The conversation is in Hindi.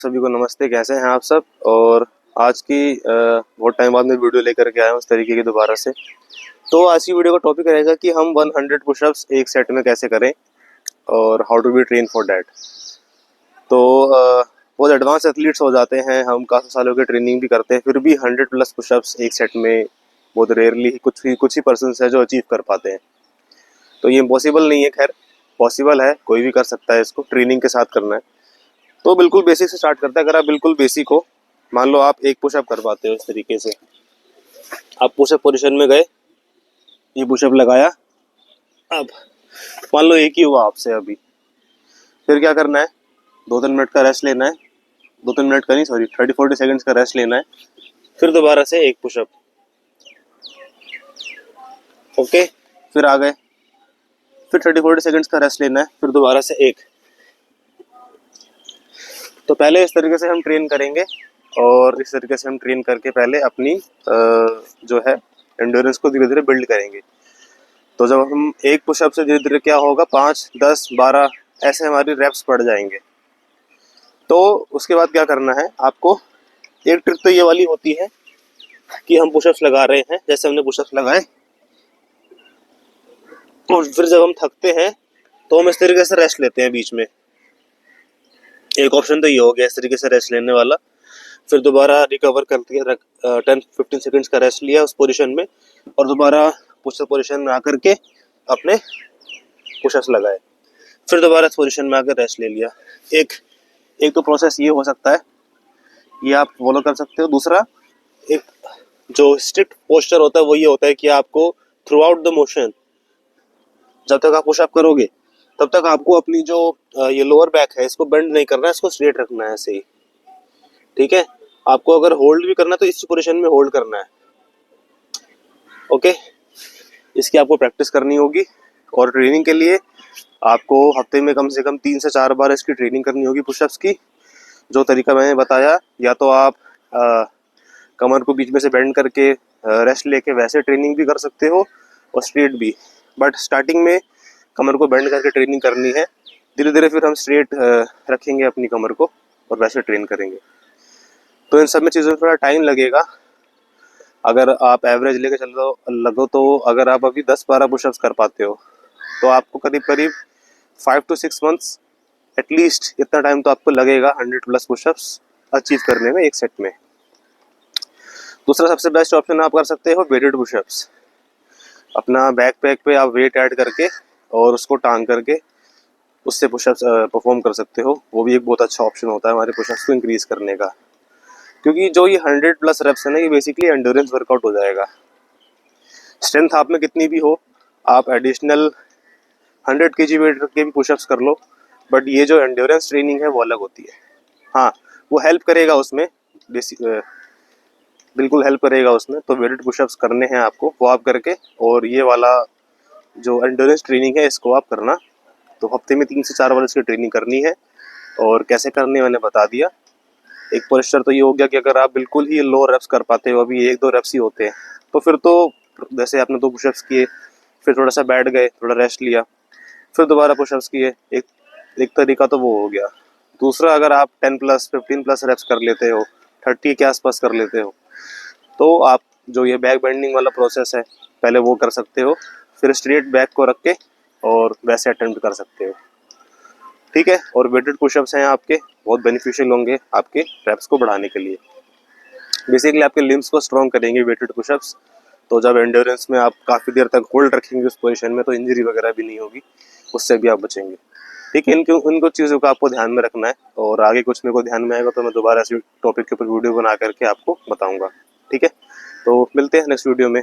सभी को नमस्ते। कैसे हैं आप सब। और आज की बहुत टाइम बाद में वीडियो लेकर के आया हूँ उस तरीके की दोबारा से। तो आज की वीडियो का टॉपिक रहेगा कि हम 100 पुशअप्स एक सेट में कैसे करें और how to be train for that. तो बहुत एडवांस एथलीट्स हो जाते हैं, हम काफ़ी सालों की ट्रेनिंग भी करते हैं, फिर भी 100+ पुशअप्स एक सेट में बहुत रेयरली कुछ ही पर्सन है जो अचीव कर पाते हैं। तो ये इम्पॉसिबल नहीं है, खैर पॉसिबल है, कोई भी कर सकता है, इसको ट्रेनिंग के साथ करना है। तो बिल्कुल बेसिक से स्टार्ट करते हैं। अगर आप बिल्कुल बेसिक हो, मान लो आप एक पुशअप कर पाते हो इस तरीके से, आप पुशअप पोजीशन में गए, ये पुशअप लगाया, अब मान लो एक ही हुआ आपसे अभी, फिर क्या करना है, 2-3 मिनट का रेस्ट लेना है, 2-3 मिनट का नहीं, सॉरी 30-40 सेकंड्स का रेस्ट लेना है, फिर दोबारा से एक पुशअप। ओके, फिर आ गए, फिर 30-40 सेकंड्स का रेस्ट लेना है, फिर दोबारा से एक। तो पहले इस तरीके से हम ट्रेन करेंगे और इस तरीके से हम ट्रेन करके पहले अपनी जो है एंड्योरेंस को धीरे धीरे बिल्ड करेंगे। तो जब हम एक पुशअप से धीरे धीरे क्या होगा, 5, 10, 12 ऐसे हमारी रेप्स बढ़ जाएंगे। तो उसके बाद क्या करना है आपको, एक ट्रिक तो ये वाली होती है कि हम पुशअप्स लगा रहे हैं, जैसे हमने पुशअप्स लगाए और फिर जब हम थकते हैं तो हम इस तरीके से रेस्ट लेते हैं बीच में। एक ऑप्शन तो ये हो गया इस तरीके से रेस्ट लेने वाला, फिर दोबारा रिकवर करके 10-15 सेकंड्स का रेस्ट लिया उस पोजीशन में और दोबारा पुशअप पोजीशन में आकर के अपने पुशअप्स लगाए, फिर दोबारा इस पोजीशन में आकर रेस्ट ले लिया। एक तो प्रोसेस ये हो सकता है, ये आप फॉलो कर सकते हो। दूसरा, एक जो स्ट्रिक्ट पोस्चर होता है वो ये होता है कि आपको थ्रू आउट द मोशन, जब तक आप पुशअप करोगे तब तक आपको अपनी जो ये लोअर बैक है इसको बेंड नहीं करना है, इसको स्ट्रेट रखना है ऐसे ही। ठीक है, आपको अगर होल्ड भी करना है तो इस पोजीशन में होल्ड करना है। ओके, इसकी आपको प्रैक्टिस करनी होगी और ट्रेनिंग के लिए आपको हफ्ते में कम से कम 3 से 4 बार इसकी ट्रेनिंग करनी होगी पुशअप्स की। जो तरीका मैंने बताया, या तो आप कमर को बीच में से बेंड करके रेस्ट लेके वैसे ट्रेनिंग भी कर सकते हो और स्ट्रेट भी, बट स्टार्टिंग में कमर को बेंड करके ट्रेनिंग करनी है। धीरे धीरे फिर हम स्ट्रेट रखेंगे अपनी कमर को और वैसे ट्रेन करेंगे। तो इन सब में चीज़ों में थोड़ा टाइम लगेगा। अगर आप एवरेज लेके चलो लगो तो अगर आप अभी 10-12 पुशअप्स कर पाते हो तो आपको करीब करीब 5 to 6 मंथ्स एटलीस्ट इतना टाइम तो आपको लगेगा 100+ पुशअप्स अचीव करने में एक सेट में। दूसरा सबसे बेस्ट ऑप्शन आप कर सकते हो वेटेड पुशअप्स। अपना बैक पैक पे आप वेट ऐड करके और उसको टांग करके उससे पुशअप्स परफॉर्म कर सकते हो। वो भी एक बहुत अच्छा ऑप्शन होता है हमारे पुशअप्स को इंक्रीज करने का, क्योंकि जो ये 100+ रेप्स है ना, ये बेसिकली एंड्योरेंस वर्कआउट हो जाएगा। स्ट्रेंथ आप में कितनी भी हो, आप एडिशनल 100 kg वेट रख के भी पुशअप्स कर लो, बट ये जो एंड्योरेंस ट्रेनिंग है वो अलग होती है। हाँ, वो हेल्प करेगा उसमें, बिल्कुल हेल्प करेगा उसमें। तो वेटेड पुशअप्स करने हैं आपको, वो आप करके, और ये वाला जो एंड्योरेंस ट्रेनिंग है इसको आप करना। तो हफ्ते में 3 से 4 बार इसकी ट्रेनिंग करनी है और कैसे करनी मैंने बता दिया। एक पोस्चर तो ये हो गया कि अगर आप बिल्कुल ही लो रेप्स कर पाते हो, अभी 1-2 रेप्स ही होते हैं, तो फिर तो जैसे आपने 2 पुशअप्स किए, फिर थोड़ा सा बैठ गए, थोड़ा रेस्ट लिया, फिर दोबारा पुशअप्स किए, एक तरीका तो वो हो गया। दूसरा, अगर आप 10+, 15+ रेप्स कर लेते हो, 30 के आसपास कर लेते हो, तो आप जो ये बैक बेंडिंग वाला प्रोसेस है पहले वो कर सकते हो, फिर स्ट्रेट बैक को रख के और वैसे अटेम्प्ट कर सकते हो। ठीक है, और वेटेड पुशअप्स हैं आपके, बहुत बेनिफिशियल होंगे आपके रेप्स को बढ़ाने के लिए। बेसिकली आपके लिम्स को स्ट्रॉन्ग करेंगे वेटेड पुशअप्स। तो जब एंड्योरेंस में आप काफ़ी देर तक होल्ड रखेंगे उस पोजीशन में, तो इंजरी वगैरह भी नहीं होगी, उससे भी आप बचेंगे। ठीक है, इनको चीज़ों का आपको ध्यान में रखना है, और आगे कुछ मेरे को ध्यान में आएगा तो मैं दोबारा इसी टॉपिक के ऊपर वीडियो बना करके आपको बताऊँगा। ठीक है, तो मिलते हैं नेक्स्ट वीडियो में।